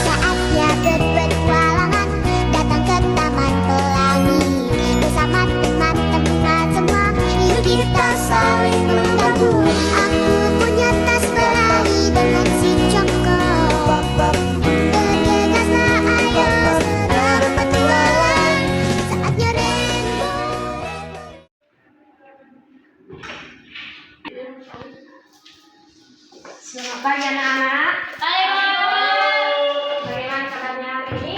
Saatnya berpetualangan, datang ke Taman Pelangi. Bersama teman-teman semua, yuk kita saling membantu. Aku punya tas berlari dengan si Joko. Bergegaslah ayo berpetualang, saatnya rainbow. Selamat pagi anak-anak. Bagaimana kabarnya hari ini?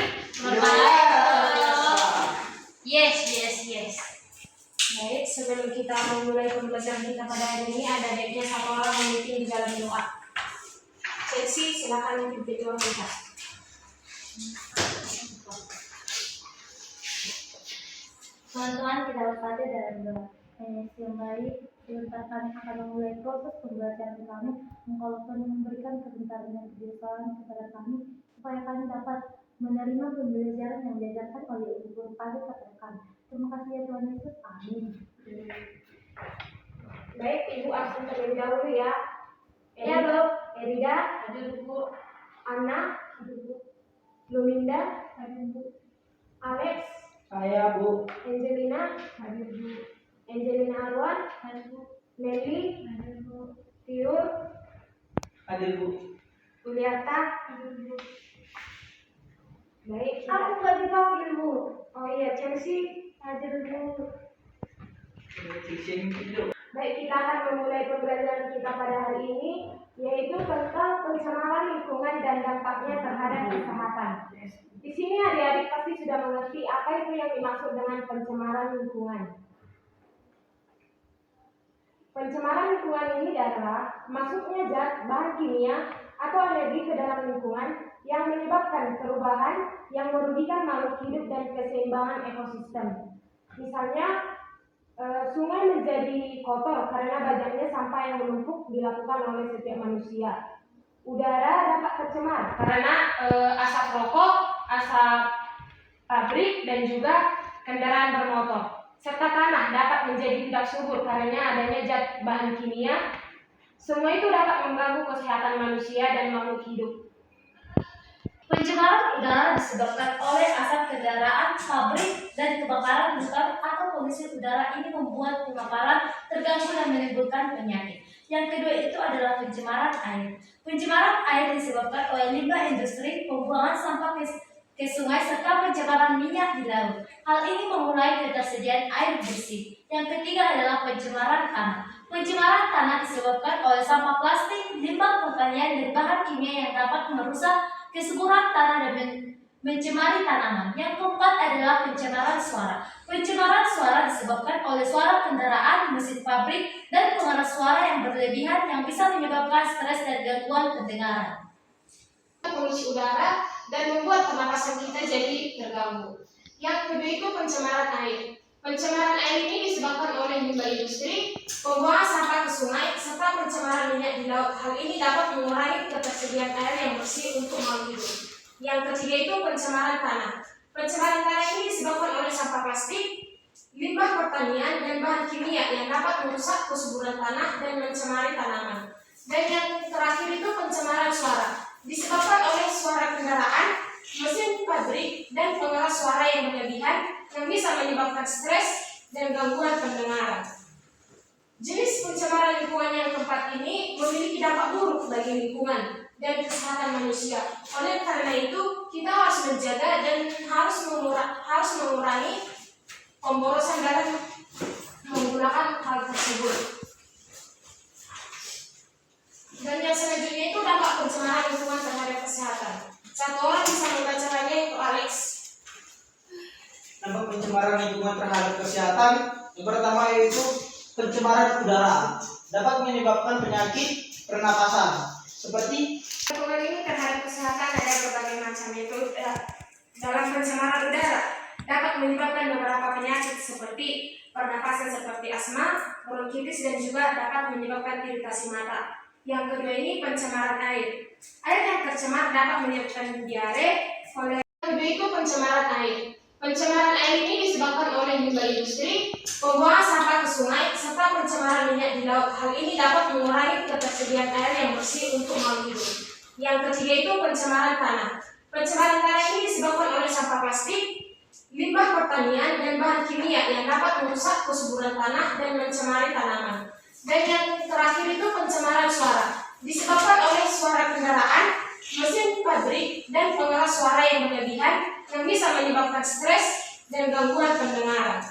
Yes. Baik, sebelum kita memulai pembelajaran kita pada hari ini, ada baiknya satu orang memimpin di dalam doa. Chelsea, silakan memimpin doa kita. Teman-teman, kita berkata dalam doa. Yang baik, sebentar kami akan memulai proses pembelajaran kami. Engkau pun memberikan kebentaran dan kebiasaan kepada kami, supaya kami dapat menerima pembelajaran yang diajarkan oleh Ibu Guru pada kepada kami. Terima kasih ya Tuhan Yesus. Amin. Baik, Ibu absen terlebih dahulu ya. Ya, Bu. Erida, hadir Bu. Anna, hadir Bu. Luminda, hadir Bu. Alex, Saya Bu. Angelina, Hadir Bu. Angelina Arwan, Hadir Bu. Nelly, Hadir Bu. Tiur, Hadir Bu. Juliata. Hadir Bu. Baik, Aku nggak dipanggil Bu. oh iya, Chelsea. Hadir Bu. Baik, kita akan memulai pembelajaran kita pada hari ini, yaitu tentang pencemaran lingkungan dan dampaknya terhadap kesehatan. Di sini adik-adik pasti sudah mengerti apa itu yang dimaksud dengan pencemaran lingkungan. Pencemaran lingkungan ini adalah masuknya zat, bahan kimia, atau alergi ke dalam lingkungan yang menyebabkan perubahan yang merugikan makhluk hidup dan keseimbangan ekosistem. Misalnya, sungai menjadi kotor karena banyaknya sampah yang menumpuk dilakukan oleh setiap manusia. Udara dapat tercemar karena asap rokok, asap pabrik, dan juga kendaraan bermotor. Serta tanah dapat menjadi tidak subur karena adanya zat bahan kimia. Semua itu dapat mengganggu kesehatan manusia dan makhluk hidup. Pencemaran udara disebabkan oleh asap kendaraan, pabrik, dan kebakaran hutan atau polusi udara. Ini membuat pengeluaran terganggu dan menimbulkan penyakit. Yang kedua itu adalah pencemaran air. Pencemaran air disebabkan oleh limbah industri, pembuangan sampah ke sungai, serta pencemaran minyak di laut. Hal ini memulai ketersediaan air bersih. Yang ketiga adalah pencemaran tanah. Pencemaran tanah disebabkan oleh sampah plastik, limbah pertanian, dan bahan kimia yang dapat merusak kesuburan tanah dan mencemari tanaman. Yang keempat adalah pencemaran suara. Pencemaran suara disebabkan oleh suara kendaraan, mesin pabrik, dan pengeras suara yang berlebihan yang bisa menyebabkan stres dan gangguan pendengaran. Polusi udara dan membuat pernapasan kita jadi terganggu. Yang kedua itu pencemaran air. Pencemaran air ini disebabkan oleh limbah industri, pembuangan sampah ke sungai, serta pencemaran minyak di laut. Hal ini dapat mengurangi ketersediaan air yang bersih untuk makhluk hidup. Yang ketiga itu pencemaran tanah. Pencemaran tanah ini disebabkan oleh sampah plastik, limbah pertanian, dan bahan kimia yang dapat merusak kesuburan tanah dan mencemari tanaman. Dan yang terakhir itu pencemaran suara. Disebabkan oleh suara kendaraan, mesin pabrik, dan pengeras suara yang berlebihan yang bisa menyebabkan stres dan gangguan pendengaran. Jenis pencemaran lingkungan yang keempat ini memiliki dampak buruk bagi lingkungan dan kesehatan manusia. Oleh karena itu, kita harus menjaga dan harus mengurangi pemborosan dalam menggunakan hal tersebut. Dan yang selanjutnya itu dampak pencemaran lingkungan terhadap kesehatan. Satu orang bisa membacanya, itu Alex. Dampak pencemaran lingkungan terhadap kesehatan yang pertama yaitu pencemaran udara dapat menyebabkan penyakit pernapasan seperti Lingkungan ini terhadap kesehatan ada berbagai macam, yaitu dalam pencemaran udara dapat menyebabkan beberapa penyakit seperti pernapasan seperti asma, bronkitis, dan juga dapat menyebabkan iritasi mata. Yang kedua ini pencemaran air. Air yang tercemar dapat menyebabkan diare, kolera. Yang kedua itu pencemaran air. Pencemaran air ini disebabkan oleh limbah industri, pembuangan sampah ke sungai, serta pencemaran minyak di laut. Hal ini dapat mengurangi ketersediaan air yang bersih untuk makhluk hidup. Yang ketiga itu pencemaran tanah. Pencemaran tanah ini disebabkan oleh sampah plastik, limbah pertanian, dan bahan kimia yang dapat merusak kesuburan tanah dan mencemari tanaman. Dan yang terakhir itu pencemaran suara, disebabkan oleh suara kendaraan, mesin pabrik, dan pengeras suara yang berlebihan yang bisa menyebabkan stres dan gangguan pendengaran.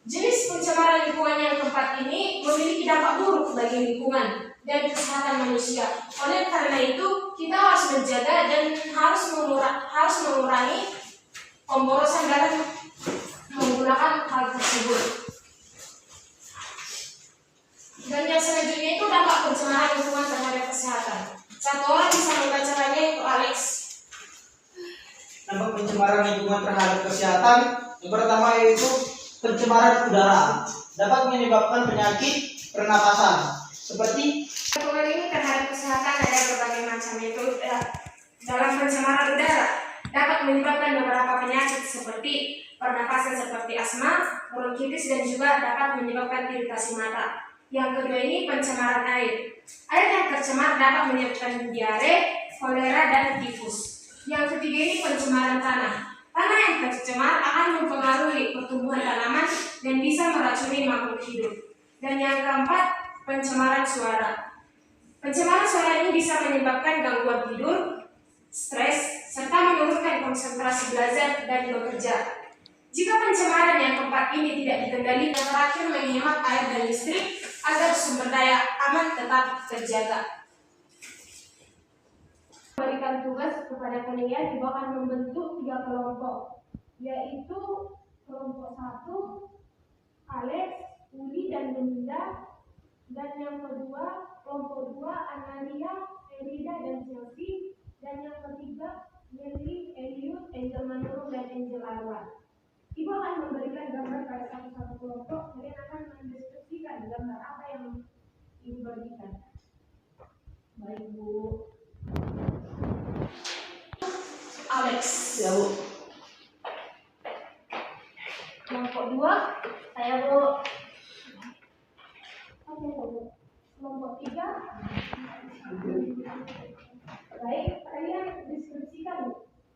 Jenis pencemaran lingkungan yang keempat ini memiliki dampak buruk bagi lingkungan dan kesehatan manusia. Oleh karena itu, kita harus menjaga dan harus mengurangi pemborosan dalam menggunakan hal tersebut. Dan yang selanjutnya itu dampak pencemaran lingkungan terhadap kesehatan. Satu orang bisa membacanya, itu Alex. Dampak pencemaran lingkungan terhadap kesehatan yang pertama yaitu pencemaran udara dapat menyebabkan penyakit pernapasan seperti Lingkungan ini terhadap kesehatan ada berbagai macam, yaitu dalam pencemaran udara dapat menyebabkan beberapa penyakit seperti pernapasan seperti asma, bronkitis, dan juga dapat menyebabkan iritasi mata. Yang kedua ini pencemaran air. Air yang tercemar dapat menyebabkan diare, kolera, dan tifus. Yang ketiga ini pencemaran tanah. Tanah yang tercemar akan mempengaruhi pertumbuhan tanaman dan bisa meracuni makhluk hidup. Dan yang keempat, pencemaran suara. Pencemaran suara ini bisa menyebabkan gangguan tidur, stres, serta menurunkan konsentrasi belajar dan bekerja. Jika pencemaran yang keempat ini tidak dikendalikan, terakhir menghemat air dan listrik agar sumber daya aman tetap terjaga. Berikan tugas kepada kalian, ibu akan membentuk 3 kelompok, yaitu kelompok 1, Alex, Uli, dan Belinda, dan yang kedua kelompok 2, Analia, Elida, dan Chelsea, dan yang ketiga Yeli, Eliud, Angel Manurung, dan Angel Arwan. Ibu akan memberikan gambar pada satu-satu kelompok, kalian akan mendeskripsikan gambar apa yang ibu berikan. Baik, Bu. Alex. ya Bu. Kelompok 2, Saya Bu. oke, Bu. Kelompok 3. Baik, kalian deskripsikan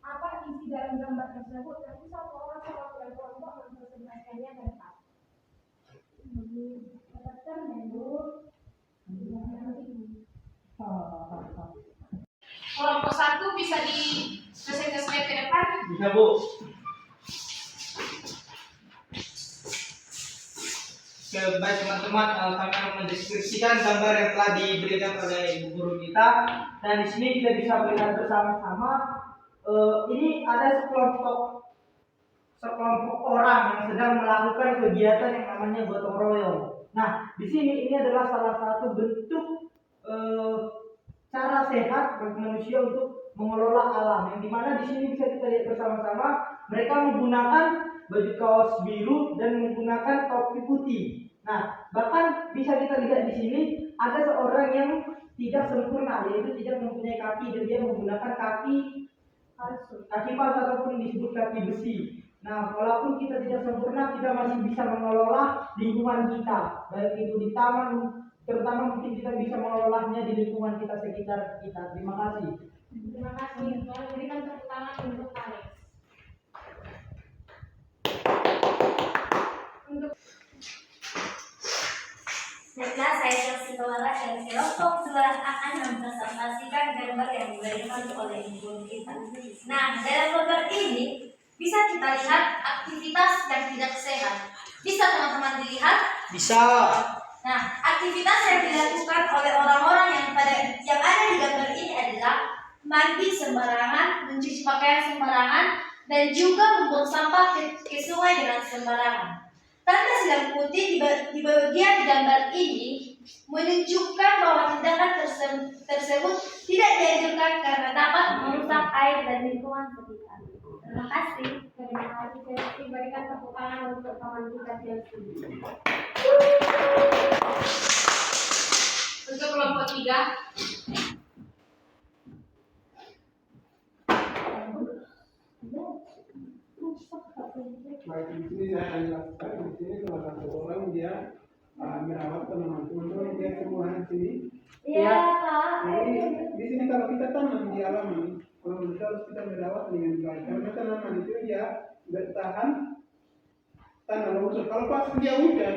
apa isi dalam gambar tersebut. Nanti satu orang dari kelompok mempresentasikannya ke depan. Tetapkan ya, Bu. Kelompok 1 bisa dipresentasikan ke depan. Bisa Bu. Baik teman-teman, kami akan mendeskripsikan gambar yang telah diberikan oleh ibu guru kita, dan di sini kita bisa melihat bersama-sama ini ada sekelompok orang yang sedang melakukan kegiatan yang namanya gotong royong. Nah, di sini ini adalah salah satu bentuk cara sehat bagi manusia untuk mengelola alam, yang dimana di sini bisa kita lihat bersama-sama mereka menggunakan baju kaos biru dan menggunakan topi putih. Nah, bahkan bisa kita lihat di sini ada seorang yang tidak sempurna, yaitu tidak mempunyai kaki dan dia menggunakan kaki palsu ataupun disebut kaki besi. Nah, walaupun kita tidak sempurna, kita masih bisa mengelola lingkungan kita, baik itu di taman, terutama mungkin kita bisa mengelolanya di lingkungan kita sekitar kita. Terima kasih. Terima kasih. Tolong berikan tepuk tangan untuk Alex. Untuk Baiklah, saya Chelsea Kawala dari kelompok 2 akan mempresentasikan gambar yang diberikan oleh ibu kita. Nah, dalam gambar ini bisa kita lihat aktivitas yang tidak sehat. Bisa teman-teman dilihat? Bisa. Nah, aktivitas yang dilakukan oleh orang-orang yang ada di gambar ini adalah mandi sembarangan, mencuci pakaian sembarangan, dan juga membuang sampah ke sungai dengan sembarangan. Tanda silang putih di bagian gambar ini menunjukkan bahwa tindakan tersebut tidak dianjurkan karena dapat merusak air dan lingkungan sekitar. Terima kasih. terima kasih Chelsea. Berikan tepuk tangan untuk teman kita Chelsea. Untuk kelompok 3. Baik, di sini saya akan jelaskan. Di sini salah satu orang dia merawat tanaman. Teman-teman lihat semua di sini. Iya, Pak. Jadi di sini kalau kita tanam di halaman, kalau kita harus kita merawat dengan baik. Karena tanaman itu dia bertahan tanah longsor. Kalau pas dia hujan,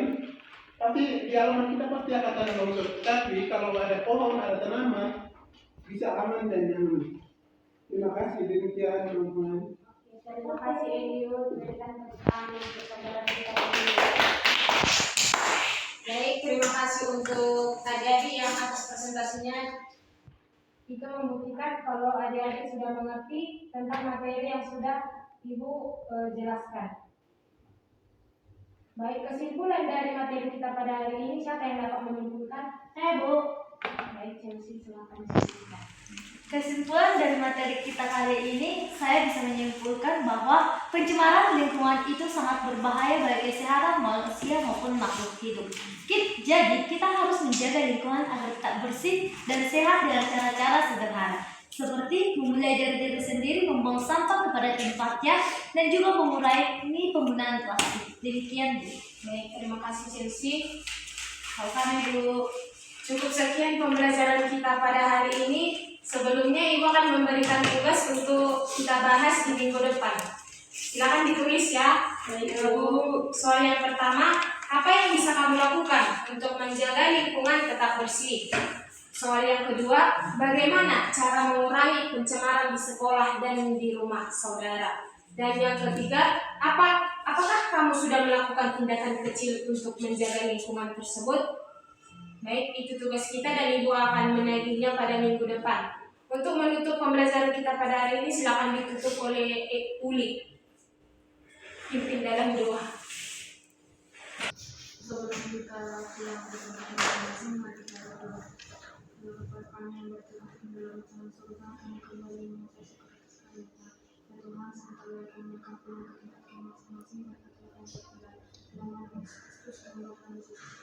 pasti di halaman kita pasti akan tanah longsor. Tapi kalau ada pohon, ada tanaman, bisa aman dan nyaman. Terima kasih, demikian teman-teman. Terima kasih Eliud, berikan tepuk untuk saudara kita ini. Baik, terima kasih untuk adik-adik yang atas presentasinya. Itu membuktikan kalau adik-adik sudah mengerti tentang materi yang sudah Ibu jelaskan. Baik, kesimpulan dari materi kita pada hari ini, siapa yang dapat menyimpulkan? Saya Bu. Baik, Chelsea, silakan disimpulkan. Kesimpulan dari materi kita kali ini, saya bisa menyimpulkan bahwa pencemaran lingkungan itu sangat berbahaya bagi kesehatan manusia maupun makhluk hidup. Jadi, kita harus menjaga lingkungan agar tetap bersih dan sehat dengan cara-cara sederhana, seperti memulai dari diri sendiri, membuang sampah kepada tempatnya, dan juga mengurangi penggunaan plastik. Demikian, Bu. Baik, terima kasih Chelsea. Kami dulu cukup sekian pembelajaran kita pada hari ini. Sebelumnya Ibu akan memberikan tugas untuk kita bahas di minggu depan. Silakan ditulis ya. Ibu, soal yang pertama, apa yang bisa kamu lakukan untuk menjaga lingkungan tetap bersih? Soal yang kedua, bagaimana cara mengurangi pencemaran di sekolah dan di rumah saudara? Dan yang ketiga, apakah kamu sudah melakukan tindakan kecil untuk menjaga lingkungan tersebut? Baik, itu tugas kita dan Ibu akan menagihnya pada minggu depan. Untuk menutup pembelajaran kita pada hari ini, silakan ditutup oleh Uli. Pimpin dalam doa. Sebelum kita pulang ke tempat masing-masing, mari kita berdoa. Bapa kami yang bertugas di dalam tanah surga, kami kembali mengucapkan sekali kita. Ya Tuhan, sebentar kami akan pulang ke tempat kami masing-masing, berkata Tuhan kepada Tuhan Yesus Kristus dan Bapa Yesus.